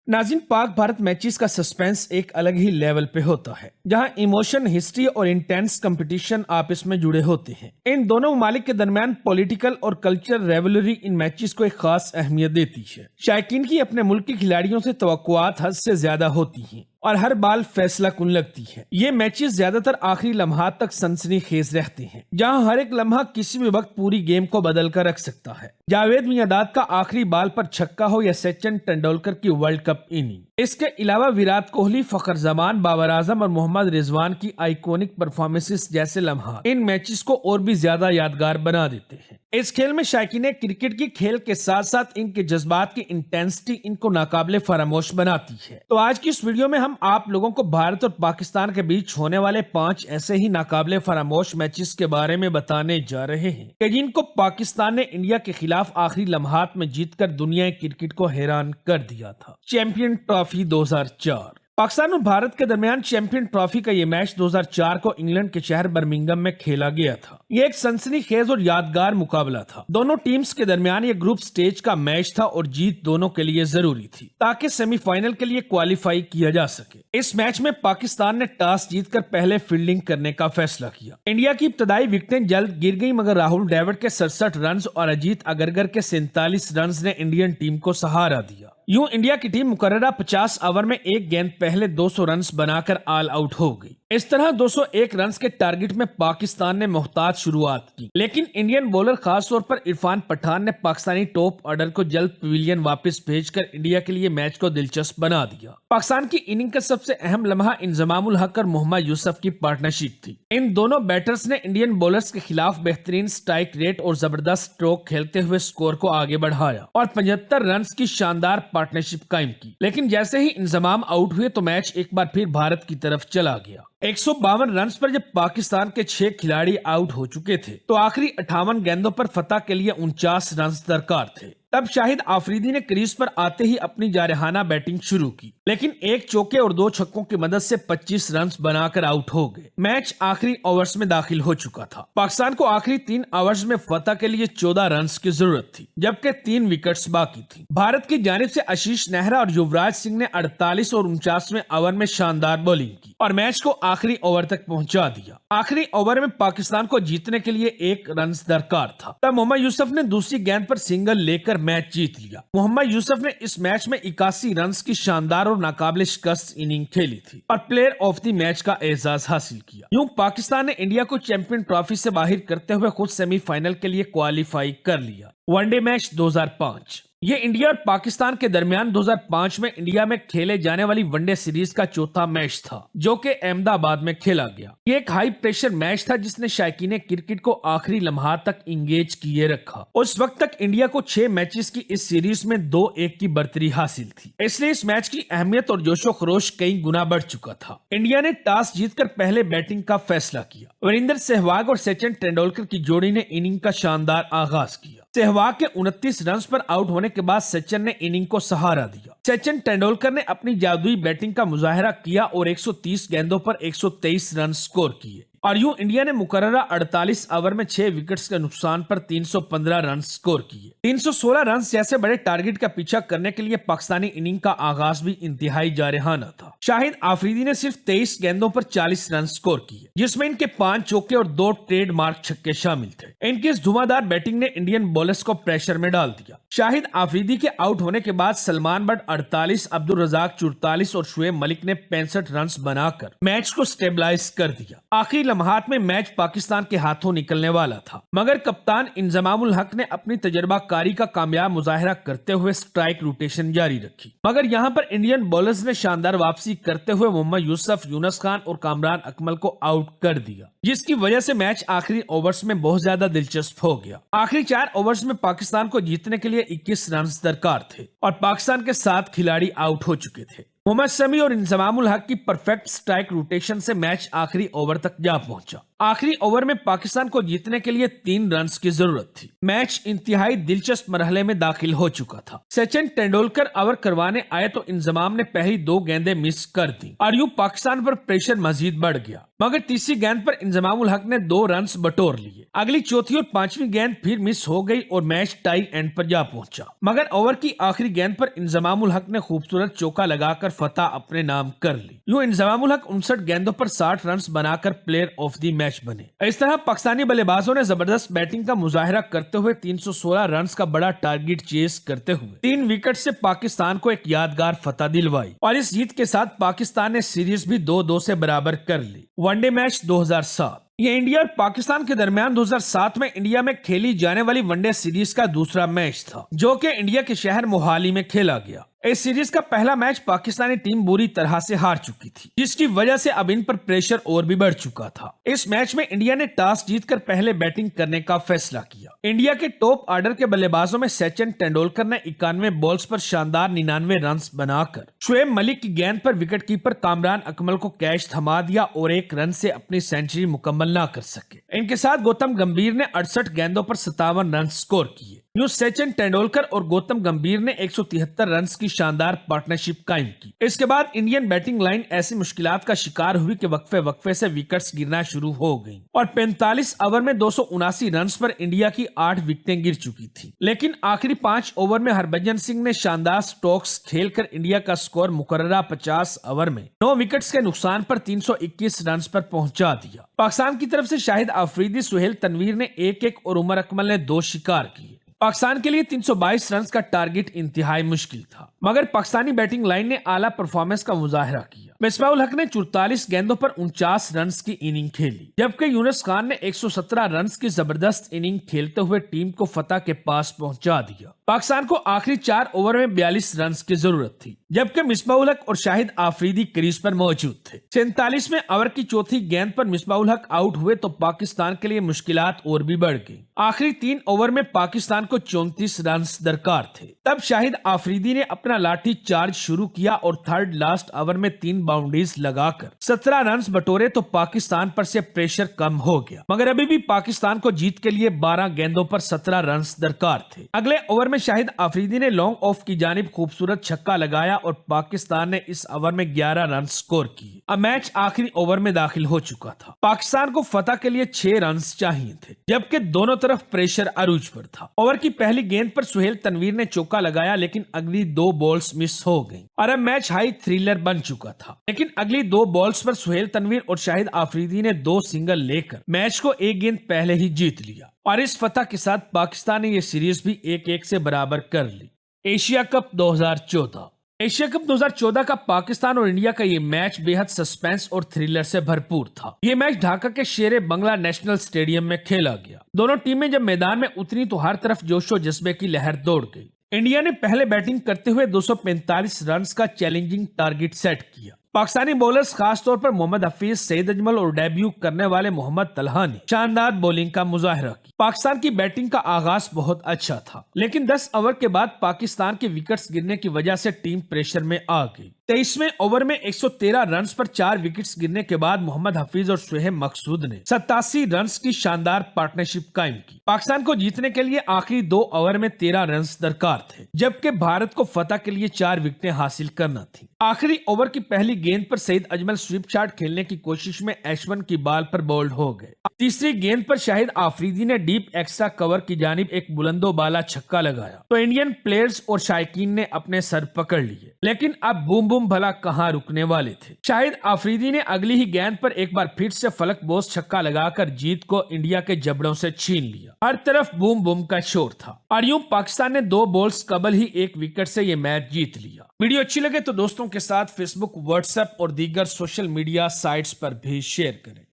नाज़रीन, पाक भारत मैचेस का सस्पेंस एक अलग ही लेवल पे होता है, जहां इमोशन, हिस्ट्री और इंटेंस कंपटीशन आपस में जुड़े होते हैं। इन दोनों ममालिक के दरमियान पॉलिटिकल और कल्चरल रेवलरी इन मैचेस को एक खास अहमियत देती है। शायकीन की अपने मुल्क के खिलाड़ियों से तवक्कुआत हद से ज्यादा होती हैं और हर बाल फैसला कुन लगती है। ये मैचेस ज्यादातर आखिरी लम्हात तक सनसनीखेज रहते हैं, जहां हर एक लम्हा किसी भी वक्त पूरी गेम को बदल कर रख सकता है। जावेद मियांदाद का आखिरी बाल पर छक्का हो या सचिन तेंदुलकर की वर्ल्ड कप इनिंग, इसके अलावा विराट कोहली, फखर जमान, बाबर आजम और मोहम्मद रिजवान की आइकॉनिक परफॉर्मेंसेस जैसे लम्हा इन मैचेस को और भी ज्यादा यादगार बना देते हैं। इस खेल में शायकीन क्रिकेट की खेल के साथ साथ इनके जज्बात की इंटेंसिटी इनको नाकाबिले फरामोश बनाती है। तो आज की इस वीडियो में हम आप लोगों को भारत और पाकिस्तान के बीच होने वाले 5 ऐसे ही नाकाबिले फरामोश मैचेस के बारे में बताने जा रहे हैं कि जिनको पाकिस्तान ने इंडिया के खिलाफ आखिरी लम्हात में जीतकर दुनिया क्रिकेट को हैरान कर दिया था। Champion trophy 2004। पाकिस्तान और भारत के दरमियान चैंपियन ट्रॉफी का ये मैच 2004 को इंग्लैंड के शहर बर्मिंघम में खेला गया था। ये एक सनसनीखेज और यादगार मुकाबला था। दोनों टीम्स के दरमियान ये ग्रुप स्टेज का मैच था और जीत दोनों के लिए जरूरी थी ताकि सेमीफाइनल के लिए क्वालिफाई किया जा सके। इस मैच में पाकिस्तान ने टॉस जीतकर पहले फील्डिंग करने का फैसला किया। इंडिया की इब्तदाई विकेटें जल्द गिर गई, मगर राहुल द्रविड़ के 67 रन और अजीत अगरकर के 47 रन ने इंडियन टीम को सहारा दिया। यूं इंडिया की टीम मुकर्ररा 50 ओवर में एक गेंद पहले 200 रन बनाकर ऑल आउट हो गई। इस तरह 201 रन के टारगेट में पाकिस्तान ने मोहताज शुरुआत की, लेकिन इंडियन बॉलर खास तौर पर इरफान पठान ने पाकिस्तानी टॉप ऑर्डर को जल्द पवेलियन वापस भेजकर इंडिया के लिए मैच को दिलचस्प बना दिया। पाकिस्तान की इनिंग का सबसे अहम लम्हा इंजमामुल हक और मोहम्मद यूसुफ की पार्टनरशिप थी। इन दोनों बैटर्स ने इंडियन बॉलर्स के खिलाफ बेहतरीन स्ट्राइक रेट और जबरदस्त स्ट्रोक खेलते हुए स्कोर को आगे बढ़ाया और 75 रन की शानदार पार्टनरशिप कायम की। लेकिन जैसे ही इंजमाम आउट हुए तो मैच एक बार फिर भारत की तरफ चला गया। 152 रन पर जब पाकिस्तान के 6 खिलाड़ी आउट हो चुके थे तो आखिरी 58 गेंदों पर फतह के लिए 49 रन दरकार थे। तब शाहिद आफरीदी ने क्रीज पर आते ही अपनी जारहाना बैटिंग शुरू की, लेकिन एक चौके और 2 छक्कों की मदद से 25 रन बनाकर आउट हो गए। मैच आखिरी ओवर्स में दाखिल हो चुका था। पाकिस्तान को आखिरी 3 ओवर्स में फतह के लिए 14 रन की जरूरत थी, जबकि 3 विकेट्स बाकी थी। भारत की जानिब से आशीष नेहरा और युवराज सिंह ने 48 और 49वें ओवर में शानदार बॉलिंग की और मैच को आखिरी ओवर तक पहुंचा दिया। आखिरी ओवर में पाकिस्तान को जीतने के लिए 1 रन दरकार था। तब मोहम्मद यूसुफ ने दूसरी गेंद पर सिंगल लेकर मैच जीत लिया। मोहम्मद यूसुफ ने इस मैच में 81 रन की शानदार और नाकाबिले शिकस्त इनिंग खेली थी और प्लेयर ऑफ द मैच का एजाज हासिल किया। यूं पाकिस्तान ने इंडिया को चैंपियन ट्रॉफी से बाहर करते हुए खुद सेमीफाइनल के लिए क्वालिफाई कर लिया। One day match 2005। ये इंडिया और पाकिस्तान के दरमियान 2005 में इंडिया में खेले जाने वाली वनडे सीरीज का चौथा मैच था, जो कि अहमदाबाद में खेला गया। ये एक हाई प्रेशर मैच था जिसने शायकीन क्रिकेट को आखिरी लम्हा तक इंगेज किए रखा। उस वक्त तक इंडिया को 6 मैचेस की इस सीरीज में 2-1 की बढ़तरी हासिल थी, इसलिए इस मैच की अहमियत और जोशो खरोश कई गुना बढ़ चुका था। इंडिया ने टॉस जीतकर पहले बैटिंग का फैसला किया। वीरेंद्र सहवाग और सचिन तेंदुलकर की जोड़ी ने इनिंग का शानदार आगाज किया। सहवाग के 29 रन पर आउट होने के बाद सचिन ने इनिंग को सहारा दिया। सचिन तेंदुलकर ने अपनी जादुई बैटिंग का मुजाहरा किया और 130 गेंदों पर 123 रन स्कोर किए और यूं इंडिया ने मुकर्ररा 48 ओवर में 6 विकेट्स के नुकसान पर 315 रन स्कोर किए। 316 रन जैसे बड़े टारगेट का पीछा करने के लिए पाकिस्तानी इनिंग का आगाज भी इंतहाई जारहाना था। शाहिद आफरीदी ने सिर्फ 23 गेंदों पर 40 रन स्कोर किए, जिसमें इनके 5 चौके और 2 ट्रेडमार्क छक्के शामिल थे। इनकी इस धुआंधार बैटिंग ने इंडियन बॉलर्स को प्रेशर में डाल दिया। शाहिद आफरीदी के आउट होने के बाद सलमान बट 48, अब्दुल रजाक 44 और शुएब मलिक ने 65 रन बनाकर मैच को स्टेबलाइज कर दिया। आखिरी लम्हात में मैच पाकिस्तान के हाथों निकलने वाला था, मगर कप्तान इंजमामुल हक ने अपनी तजर्बाकारी का कामयाब मुजाहरा करते हुए स्ट्राइक रोटेशन जारी रखी। मगर यहाँ पर इंडियन बॉलर्स ने शानदार वापसी करते हुए मोहम्मद यूसुफ, यूनुस खान और कामरान अकमल को आउट कर दिया, जिसकी वजह से मैच आखिरी ओवर्स में बहुत ज्यादा दिलचस्प हो गया। आखिरी 4 ओवर्स में पाकिस्तान को जीतने के लिए 21 रन दरकार थे और पाकिस्तान के 7 खिलाड़ी आउट हो चुके थे। मोहम्मद शमी और इंजमामुल हक की परफेक्ट स्ट्राइक रोटेशन से मैच आखिरी ओवर तक जा पहुंचा। आखिरी ओवर में पाकिस्तान को जीतने के लिए 3 रन की जरूरत थी। मैच इंतहाई दिलचस्प मरहले में दाखिल हो चुका था। सचिन तेंदुलकर ओवर करवाने आए तो इंजमाम ने पहली 2 गेंदें मिस कर दी और यूं पाकिस्तान पर प्रेशर मजीद बढ़ गया, मगर तीसरी गेंद पर इंजमामुल हक ने 2 रन बटोर लिए। अगली चौथी और पांचवी गेंद फिर मिस हो गई और मैच टाई एंड पर जा पहुंचा, मगर ओवर की आखिरी गेंद पर इंजमामुल हक ने खूबसूरत चौका लगाकर फतह अपने नाम कर ली। यूं इंजमामुल हक 59 गेंदों पर 60 रन बनाकर प्लेयर ऑफ द मैच बने। इस तरह पाकिस्तानी बल्लेबाजों ने जबरदस्त बैटिंग का मुजाहिरा करते हुए 316 रन का बड़ा टारगेट चेस करते हुए 3 विकेट से पाकिस्तान को एक यादगार फतह दिलवाई और इस जीत के साथ पाकिस्तान ने सीरीज भी 2-2 से बराबर कर ली। वनडे मैच 2007 ये इंडिया और पाकिस्तान के दरमियान 2007 में इंडिया में खेली जाने वाली वनडे सीरीज का दूसरा मैच था, जो कि इंडिया के शहर मोहाली में खेला गया। इस सीरीज का पहला मैच पाकिस्तानी टीम बुरी तरह से हार चुकी थी, जिसकी वजह से अब इन पर प्रेशर और भी बढ़ चुका था। इस मैच में इंडिया ने टॉस जीतकर पहले बैटिंग करने का फैसला किया। इंडिया के टॉप ऑर्डर के बल्लेबाजों में सचिन तेंदुलकर ने 91 बॉल्स पर शानदार 99 रन बनाकर शुएब मलिक की गेंद पर विकेटकीपर कामरान अकमल को कैच थमा दिया और 1 रन से अपनी सेंचुरी मुकम्मल ना कर सके। इनके साथ गौतम गंभीर ने 68 गेंदों पर 57 रन स्कोर किए। यूं सचिन तेंदुलकर और गौतम गंभीर ने 173 रन की शानदार पार्टनरशिप कायम की। इसके बाद इंडियन बैटिंग लाइन ऐसी मुश्किलात का शिकार हुई कि वक्फे से विकेट्स गिरना शुरू हो गईं और 45 ओवर में 279 रन पर इंडिया की 8 विकेटें गिर चुकी थी। लेकिन आखिरी 5 ओवर में हरभजन सिंह ने शानदार स्ट्रोक्स खेलकर इंडिया का स्कोर मुकर्ररा 50 ओवर में 9 विकेट्स के नुकसान पर 321 रन पर पहुंचा दिया। पाकिस्तान की तरफ से शाहिद आफरीदी, सुहेल तनवीर ने 1-1 और उमर अकमल ने 2 शिकार किए। पाकिस्तान के लिए 322 रन का टारगेट इंतहाई मुश्किल था, मगर पाकिस्तानी बैटिंग लाइन ने आला परफॉर्मेंस का मुजाहिरा किया। मिसबाह-उल हक ने 44 गेंदों पर 49 रन की इनिंग खेली, जबकि यूनुस खान ने 117 रन की जबरदस्त इनिंग खेलते हुए टीम को फतह के पास पहुंचा दिया। पाकिस्तान को आखिरी 4 ओवर में 42 रन की जरूरत थी, जबकि मिसबाह-उल हक और शाहिद आफरीदी क्रीज पर मौजूद थे। 47वें ओवर की चौथी गेंद पर मिसबाह-उल हक आउट हुए तो पाकिस्तान के लिए मुश्किलात और भी बढ़ गई। आखिरी 3 ओवर में पाकिस्तान को 34 रन दरकार थे। तब शाहिद आफरीदी ने अपना लाठी चार्ज शुरू किया और थर्ड लास्ट ओवर में 3 बाउंड्रीज लगाकर 17 रन बटोरे तो पाकिस्तान पर से प्रेशर कम हो गया, मगर अभी भी पाकिस्तान को जीत के लिए 12 गेंदों पर 17 रन दरकार थे। अगले ओवर में शाहिद आफरीदी ने लॉन्ग ऑफ की जानिब खूबसूरत छक्का लगाया और पाकिस्तान ने इस ओवर में 11 रन स्कोर किए। अब मैच आखिरी ओवर में दाखिल हो चुका था। पाकिस्तान को फतह के लिए 6 रन चाहिए थे, जबकि दोनों तरफ प्रेशर अरूज पर था। ओवर की पहली गेंद पर सुहेल तनवीर ने चौका लगाया, लेकिन अगली 2 बॉल्स मिस हो गईं और अब मैच हाई थ्रिलर बन चुका था। लेकिन अगली 2 बॉल्स पर सुहेल तनवीर और शाहिद आफरीदी ने 2 सिंगल लेकर मैच को 1 गेंद पहले ही जीत लिया और इस फतह के साथ पाकिस्तान ने यह सीरीज भी 1-1 से बराबर कर ली। एशिया कप 2014 एशिया कप 2014 का पाकिस्तान और इंडिया का ये मैच बेहद सस्पेंस और थ्रिलर से भरपूर था। ये मैच ढाका के शेरे बंगला नेशनल स्टेडियम में खेला गया। दोनों टीमें जब मैदान में उतरी तो हर तरफ जोशो जज्बे की लहर दौड़ गई। इंडिया ने पहले बैटिंग करते हुए 245 रन का चैलेंजिंग टारगेट सेट किया। पाकिस्तानी बॉलर्स खासतौर पर मोहम्मद हफीज, सईद अजमल और डेब्यू करने वाले मोहम्मद तलहा ने शानदार बॉलिंग का मुजाहिरा किया। पाकिस्तान की बैटिंग का आगाज बहुत अच्छा था, लेकिन 10 ओवर के बाद पाकिस्तान के विकेट्स गिरने की वजह से टीम प्रेशर में आ गई। 23वें ओवर में 113 रन पर 4 विकेट्स गिरने के बाद मोहम्मद हफीज और शुएब मकसूद ने 87 रन की शानदार पार्टनरशिप कायम की। पाकिस्तान को जीतने के लिए आखिरी 2 ओवर में 13 रन दरकार थे, जबकि भारत को फतह के लिए 4 विकेटें हासिल करना थी। आखिरी ओवर की पहली गेंद पर सईद अजमल स्वीप शॉट खेलने की कोशिश में एशवन की बाल पर बोल्ड हो गए। तीसरी गेंद पर शाहिद आफरीदी ने डीप एक्स्ट्रा कवर की जानिब एक बुलंदो बाला छक्का लगाया तो इंडियन प्लेयर्स और शायकीन ने अपने सर पकड़ लिए, लेकिन अब बूम बूम भला कहां रुकने वाले थे। शाहिद आफरीदी ने अगली ही गेंद पर एक बार फिर से फलक बोस छक्का लगाकर जीत को इंडिया के जबड़ों से छीन लिया। हर तरफ बूम बूम का शोर था और यूं पाकिस्तान ने 2 बॉल्स कबल ही 1 विकेट से ये मैच जीत लिया। वीडियो अच्छी लगे तो दोस्तों के साथ फेसबुक, व्हाट्सएप और दीगर सोशल मीडिया साइट्स पर भी शेयर करें।